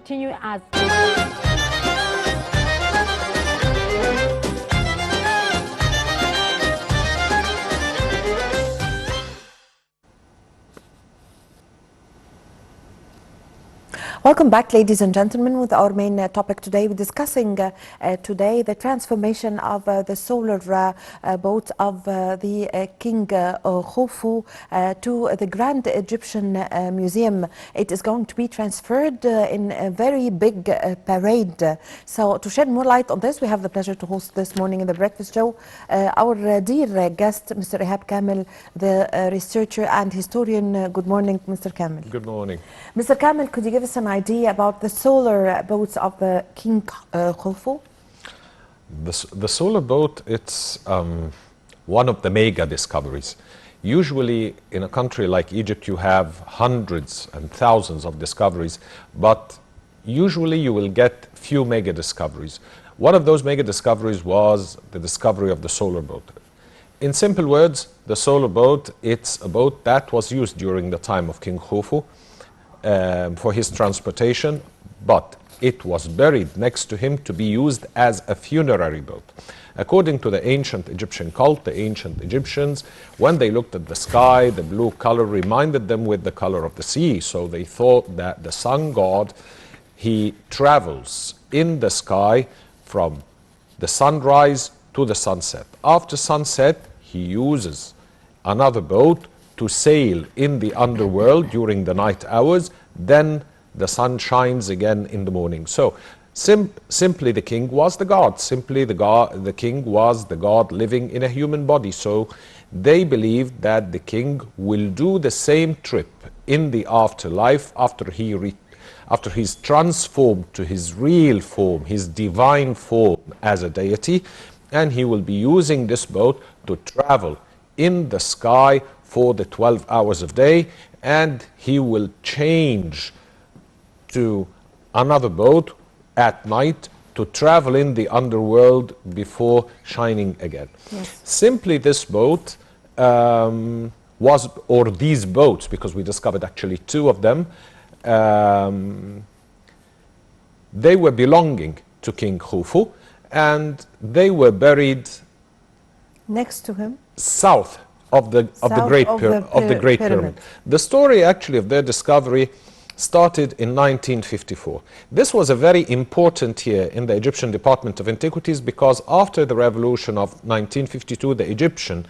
continue as. Welcome back, ladies and gentlemen, with our main topic today. We're discussing today the transformation of the solar boat of the King Khufu to the Grand Egyptian Museum. It is going to be transferred in a very big parade. So to shed more light on this, we have the pleasure to host this morning in the breakfast show our dear guest, Mr. Ihab Kamel, the researcher and historian. Good morning, Mr. Kamel. Good morning. Mr. Kamel, could you give us an idea about the solar boats of the King Khufu? The solar boat, it's one of the mega discoveries. Usually in a country like Egypt you have hundreds and thousands of discoveries, but usually you will get few mega discoveries. One of those mega discoveries was the discovery of the solar boat. In simple words, the solar boat, it's a boat that was used during the time of King Khufu for his transportation, but it was buried next to him to be used as a funerary boat. According to the ancient Egyptian cult, the ancient Egyptians, when they looked at the sky, the blue color reminded them with the color of the sea. So they thought that the sun god, he travels in the sky from the sunrise to the sunset. After sunset, he uses another boat to sail in the underworld during the night hours, then the sun shines again in the morning. So simply the king was the god, the king was the god living in a human body. So they believed that the king will do the same trip in the afterlife after he's transformed to his real form, his divine form as a deity, and he will be using this boat to travel in the sky for the 12 hours of day, and he will change to another boat at night to travel in the underworld before shining again. Yes. Simply this boat or these boats, because we discovered actually two of them, they were belonging to King Khufu, and they were buried next to him, south of the Great Pyramid. The story actually of their discovery started in 1954. This was a very important year in the Egyptian Department of Antiquities, because after the revolution of 1952, the Egyptian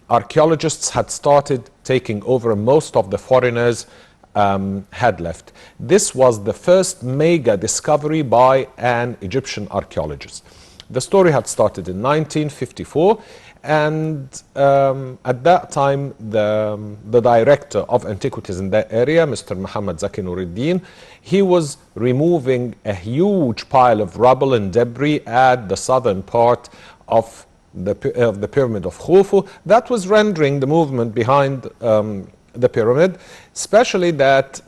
archaeologists had started taking over, and most of the foreigners had left. This was the first mega discovery by an Egyptian archaeologist. The story had started in 1954, and at that time the director of antiquities in that area, Mr. Muhammad Zaki Nuruddin, he was removing a huge pile of rubble and debris at the southern part of the pyramid of Khufu. That was rendering the movement behind the pyramid, especially that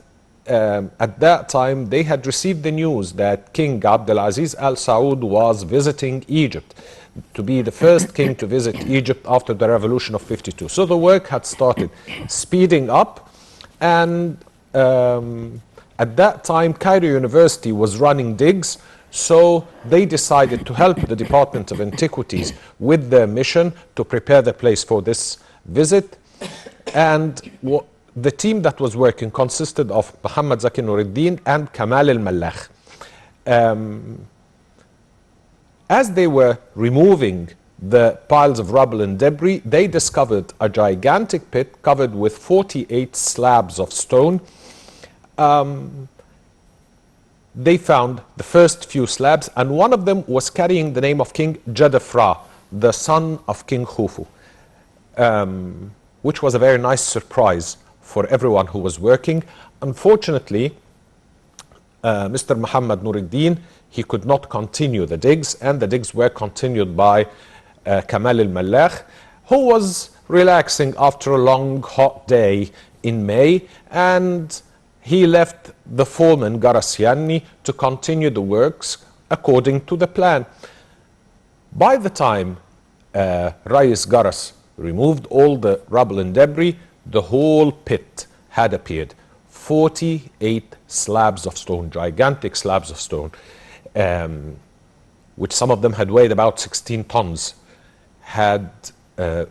at that time they had received the news that King Abdulaziz Al Saud was visiting Egypt, to be the first king to visit Egypt after the revolution of 52. So the work had started speeding up, and at that time Cairo University was running digs, so they decided to help the Department of Antiquities with their mission to prepare the place for this visit. And the team that was working consisted of Muhammad Zaki Nuruddin and Kamal al-Malakh. As they were removing the piles of rubble and debris, they discovered a gigantic pit covered with 48 slabs of stone. They found the first few slabs, and one of them was carrying the name of King Jadafra, the son of King Khufu, which was a very nice surprise for everyone who was working. Unfortunately, Mr. Muhammad Nuruddin, he could not continue the digs, and the digs were continued by Kamal al-Malakh, who was relaxing after a long hot day in May, and he left the foreman Garasyani to continue the works according to the plan. By the time Rais Garas removed all the rubble and debris, the whole pit had appeared, 48 slabs of stone, gigantic slabs of stone, which some of them had weighed about 16 tons, had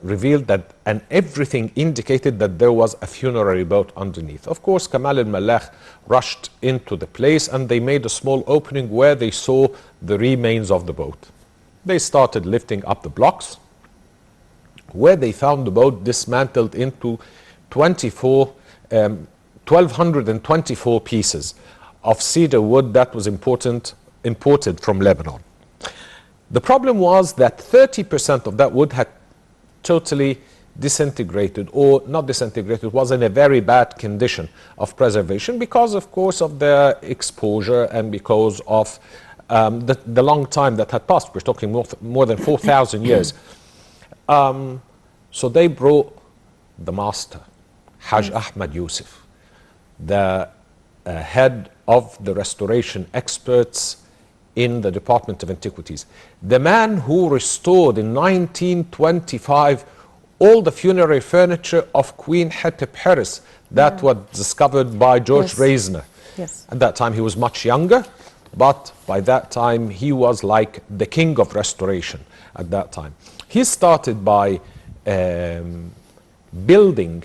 revealed that, and everything indicated that there was a funerary boat underneath. Of course, Kamal al-Malakh rushed into the place and they made a small opening where they saw the remains of the boat. They started lifting up the blocks, where they found the boat dismantled into 1,224 pieces of cedar wood that was imported from Lebanon. The problem was that 30% of that wood had totally disintegrated, or not disintegrated, was in a very bad condition of preservation because, of course, of the exposure and because of the long time that had passed. We're talking more than 4,000 years. So they brought the master, Haj Ahmad Yusuf, the head of the restoration experts in the Department of Antiquities, the man who restored in 1925 all the funerary furniture of Queen Hetep Heres that was discovered by George Reisner. Yes. At that time he was much younger, but by that time he was like the king of restoration at that time. He started by building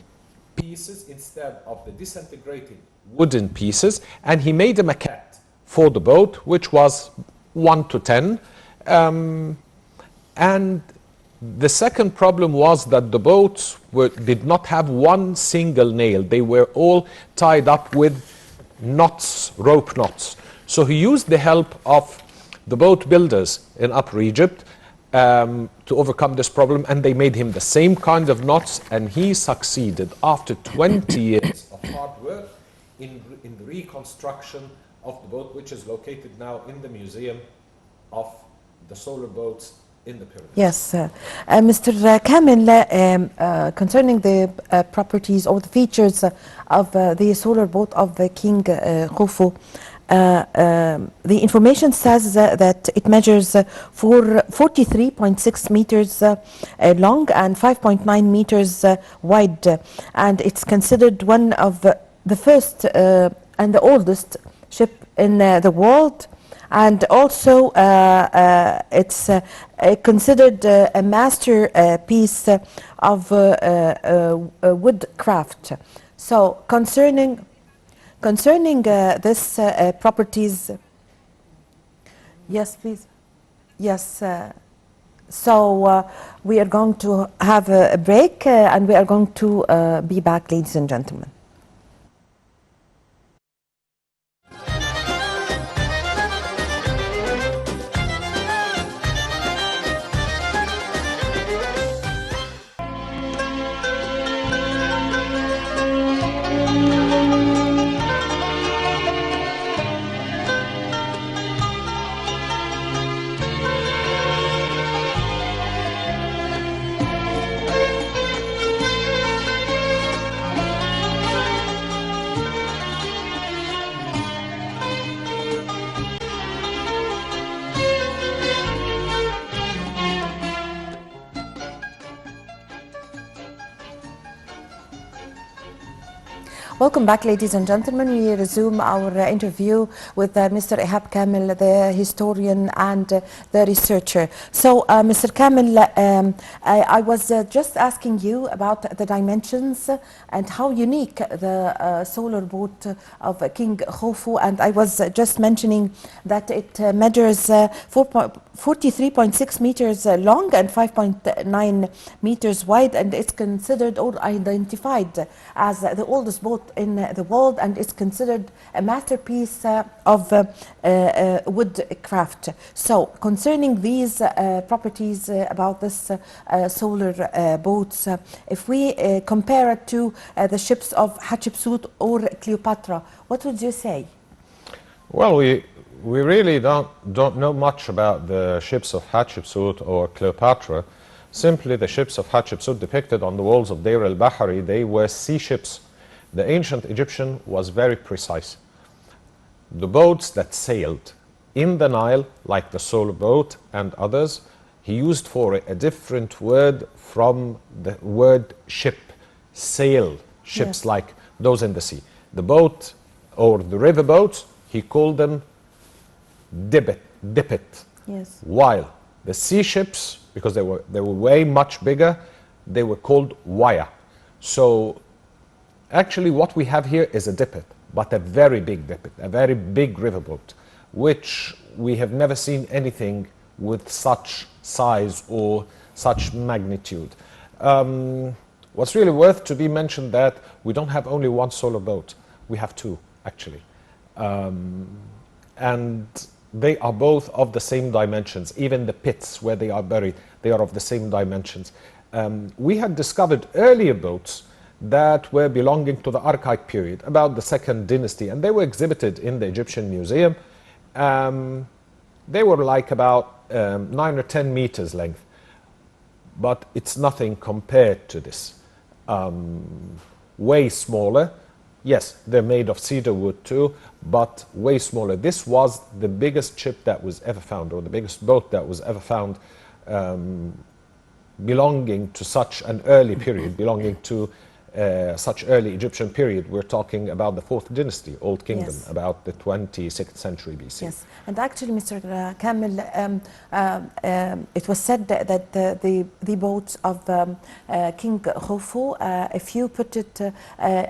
pieces instead of the disintegrated wooden pieces, and he made a maquette for the boat, which was 1 to 10. And the second problem was that the boats did not have one single nail. They were all tied up with knots, rope knots. So he used the help of the boat builders in Upper Egypt to overcome this problem, and they made him the same kind of knots, and he succeeded after 20 years of hard work in the reconstruction of the boat, which is located now in the museum of the solar boats in the pyramids. Yes, Mr. Kamel, concerning the properties or the features of the solar boat of King Khufu, the information says that it measures 43.6 meters long and 5.9 meters wide, and it's considered one of the first and the oldest ship in the world, and also it's considered a masterpiece of woodcraft. So concerning this properties, yes, please. Yes. So we are going to have a break, and we are going to be back, ladies and gentlemen. Welcome back, ladies and gentlemen. We resume our interview with Mr. Ihab Kamel, the historian and the researcher. So, Mr. Kamel, I was just asking you about the dimensions and how unique the solar boat of King Khufu, and I was just mentioning that it measures 43.6 meters long and 5.9 meters wide, and it's considered or identified as the oldest boat in the world, and it's considered a masterpiece of woodcraft. So concerning these properties about this solar boats, if we compare it to the ships of Hatshepsut or Cleopatra, what would you say? Well, we really don't know much about the ships of Hatshepsut or Cleopatra. Simply the ships of Hatshepsut depicted on the walls of Deir al-Bahari, they were sea ships. The ancient Egyptian was very precise. The boats that sailed in the Nile, like the solar boat and others, he used for it a different word from the word ship, sail ships, yes, like those in the sea. The boat or the river boats, he called them dipit. Yes. While the sea ships, because they were way much bigger, they were called waya. So actually what we have here is a dipit, but a very big dipit, a very big riverboat, which we have never seen anything with such size or such magnitude. What's really worth to be mentioned that we don't have only one solar boat, we have two actually. And they are both of the same dimensions. Even the pits where they are buried, they are of the same dimensions. We had discovered earlier boats that were belonging to the Archaic period, about the Second Dynasty, and they were exhibited in the Egyptian Museum. They were like about 9 or 10 meters length, but it's nothing compared to this. Way smaller. Yes, they're made of cedar wood too, but way smaller. This was the biggest ship that was ever found, or the biggest boat that was ever found, belonging to such an early period, belonging to such early Egyptian period. We're talking about the 4th dynasty, Old Kingdom, Yes. about the 26th century BC. Yes, and actually, Mr. Kamel, it was said that the boats of King Khufu, if you put it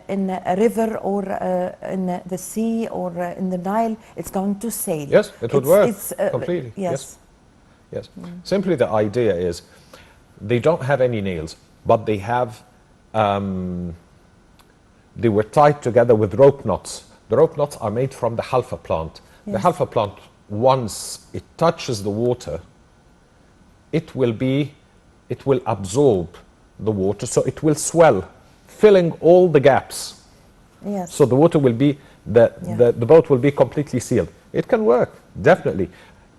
in a river or in the sea or in the Nile, it's going to sail. Yes, it would work completely. Yes. Yes. Simply the idea is they don't have any nails, but they have they were tied together with rope knots. The rope knots are made from the halfa plant. Yes. The halfa plant, once it touches the water, it will absorb the water, so it will swell, filling all the gaps. Yes. So the water will be, the boat will be completely sealed. It can work, definitely.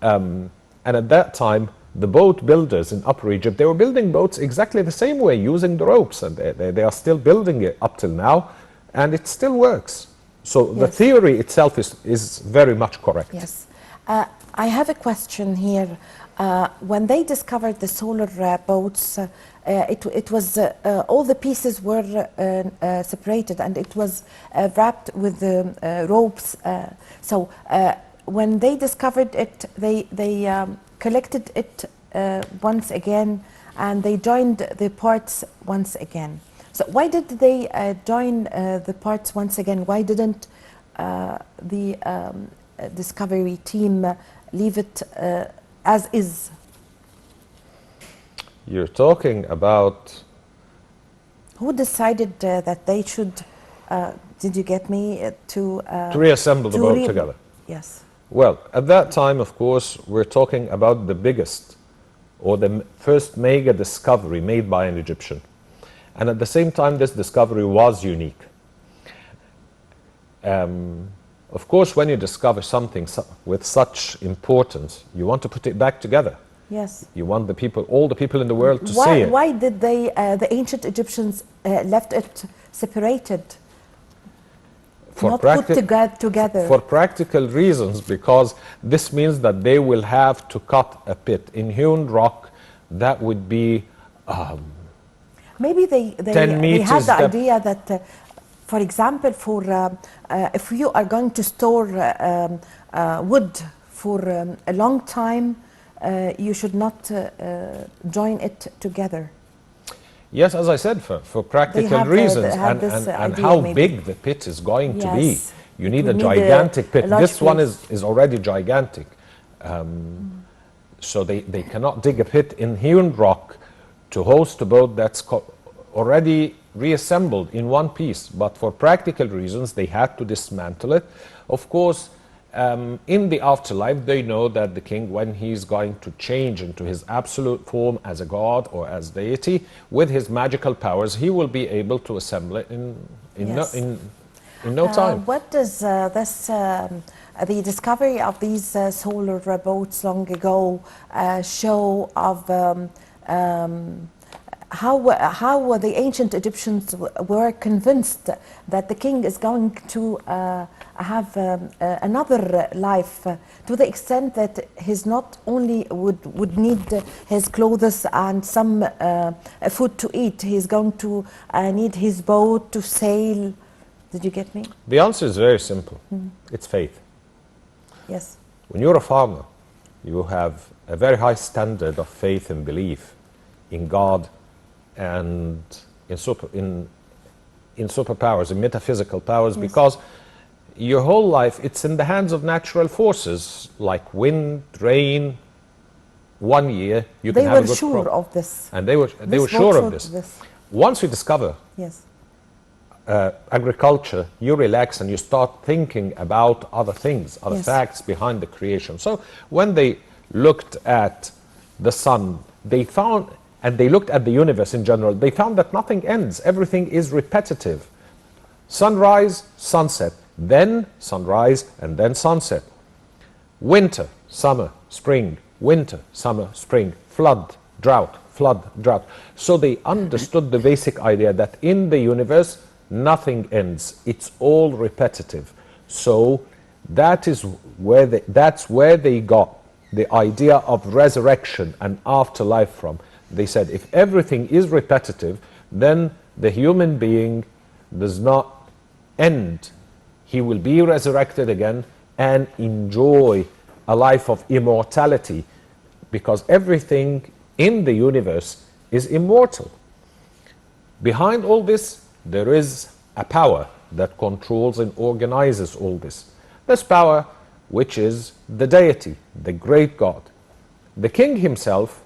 And at that time, the boat builders in Upper Egypt, they were building boats exactly the same way, using the ropes, and they are still building it up till now, and it still works. So the theory itself is very much correct. Yes. I have a question here. When they discovered the solar boats, it was all the pieces were separated, and it was wrapped with ropes. So when they discovered it, they collected it once again, and they joined the parts once again. So why did they join the parts once again? Why didn't the discovery team leave it as is? You're talking about... Who decided that they should, did you get me, to reassemble the boat together? Yes. Well, at that time, of course, we're talking about the biggest, or the first mega discovery made by an Egyptian. And at the same time, this discovery was unique. Of course, when you discover something with such importance, you want to put it back together. Yes. You want the people, all the people in the world to see it. Why did they, the ancient Egyptians, left it separated? Not put together. For practical reasons, because this means that they will have to cut a pit in hewn rock that would be maybe they had the idea that, for example, if you are going to store wood for a long time, you should not join it together. Yes, as I said, for practical reasons, and how big the pit is going to be. You need a gigantic pit. This one is already gigantic. So they cannot dig a pit in hewn rock to host a boat that's already reassembled in one piece. But for practical reasons, they had to dismantle it. Of course, in the afterlife, they know that the king, when he's going to change into his absolute form as a god or as deity, with his magical powers, he will be able to assemble it in no time. What does the discovery of these solar boats long ago show of how the ancient Egyptians were convinced that the king is going to have another life, to the extent that he's not only would need his clothes and some food to eat, he's going to need his boat to sail. Did you get me? The answer is very simple. It's faith. Yes. When you're a farmer, you have a very high standard of faith and belief in God and in superpowers, in metaphysical powers, Yes. because your whole life, it's in the hands of natural forces like wind, rain. One year, you They can have a were good sure crop. of this. And they were This sure vote of for this. Once you discover Yes. agriculture, you relax and you start thinking about other things, other Yes. facts behind the creation. So when they looked at the sun, they found, and they looked at the universe in general, they found that nothing ends. Everything is repetitive. Sunrise, sunset, then sunrise, and then sunset. Winter, summer, spring, winter, summer, spring, flood, drought, flood, drought. So they understood the basic idea that in the universe, nothing ends. It's all repetitive. So that's where they got the idea of resurrection and afterlife from. They said if everything is repetitive, then the human being does not end. He will be resurrected again and enjoy a life of immortality, because everything in the universe is immortal. Behind all this, there is a power that controls and organizes all this. This power, which is the deity, the great God. The king himself,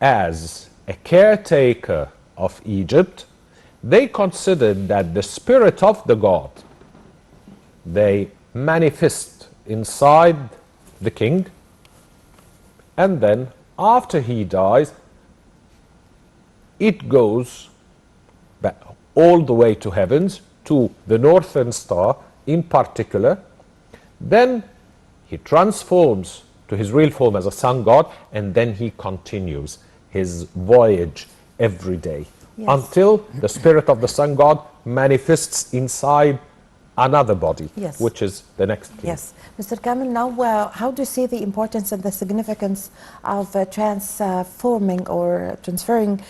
as a caretaker of Egypt, they considered that the spirit of the god, they manifest inside the king, and then after he dies, it goes back all the way to heavens, to the northern star in particular. Then he transforms to his real form as a sun god, and then he continues his voyage every day. Yes. Until the spirit of the sun god manifests inside another body, Yes. which is the next king. Yes. Mr. Kamel, now how do you see the importance and the significance of transforming or transferring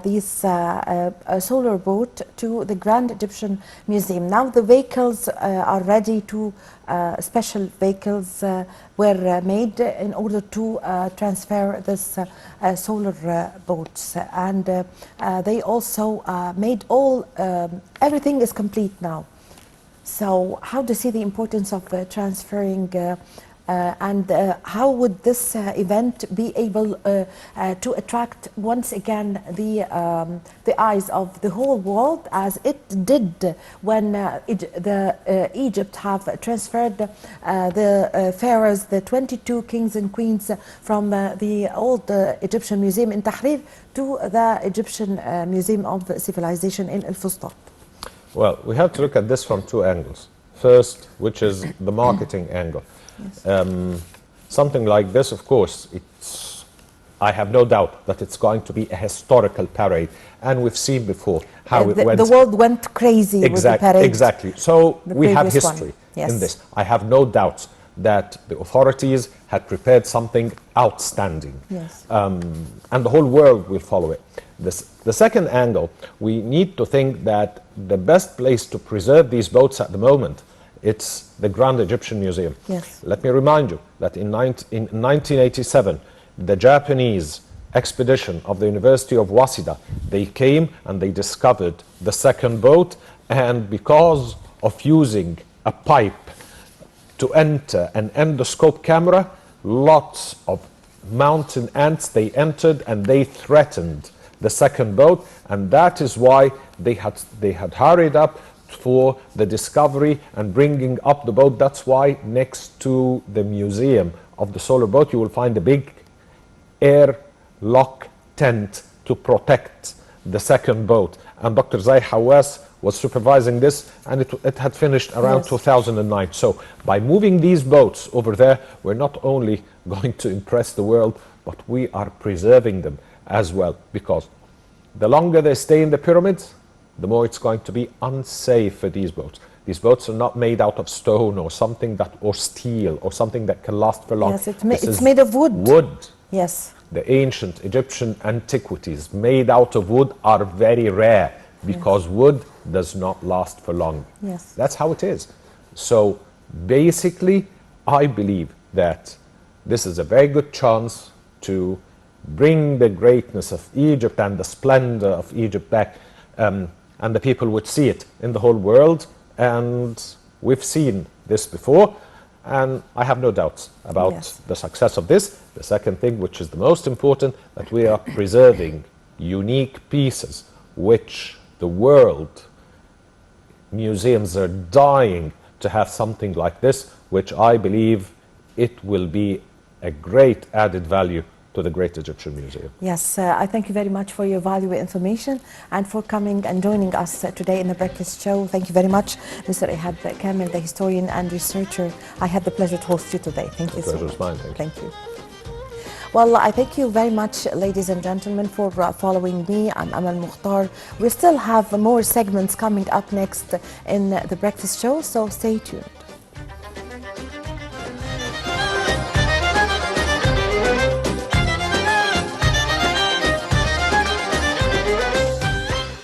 these solar boat to the Grand Egyptian Museum? Now the vehicles are ready to, special vehicles were made in order to transfer this solar boats, and they also made all, everything is complete now. So how do you see the importance of transferring and how would this event be able to attract once again the eyes of the whole world, as it did when Egypt have transferred the pharaohs, the 22 kings and queens from the old Egyptian museum in Tahrir to the Egyptian Museum of Civilization in El Fustat? Well, we have to look at this from two angles. First, which is the marketing angle. Yes. Something like this, of course, I have no doubt that it's going to be a historical parade. And we've seen before how it went. The world went crazy with the parade. Exactly. So we have previous history Yes. in this. I have no doubts that the authorities had prepared something outstanding. Yes. And the whole world will follow it. The second angle, we need to think that the best place to preserve these boats at the moment, it's the Grand Egyptian Museum. Yes. Let me remind you that in 1987, the Japanese expedition of the University of Waseda, they came and they discovered the second boat, and because of using a pipe to enter an endoscope camera, lots of mountain ants, they entered and they threatened the second boat, and that is why they had hurried up for the discovery and bringing up the boat. That's why next to the museum of the solar boat you will find a big airlock tent to protect the second boat, and Dr. Zay Hawass was supervising this, and it had finished around Yes. 2009. So by moving these boats over there, we're not only going to impress the world, but we are preserving them as well, because the longer they stay in the pyramids, the more it's going to be unsafe for these boats. These boats are not made out of stone or something or steel or something that can last for long. Yes, it's made of wood. Wood. Yes. The ancient Egyptian antiquities made out of wood are very rare, because wood does not last for long. Yes. That's how it is. So basically, I believe that this is a very good chance to bring the greatness of Egypt and the splendor of Egypt back, and the people would see it in the whole world. And we've seen this before, and I have no doubts about the success of this. The second thing, which is the most important, that we are preserving unique pieces which the world museums are dying to have something like this, which I believe it will be a great added value to the Great Egyptian Museum. Yes, I thank you very much for your valuable information and for coming and joining us today in the Breakfast Show. Thank you very much, Mr. Ihab Kamel, the historian and researcher. I had the pleasure to host you today. Thank you so much. The pleasure is mine. Thank you. Well, I thank you very much, ladies and gentlemen, for following me. I'm Amal Mukhtar. We still have more segments coming up next in the Breakfast Show, so stay tuned.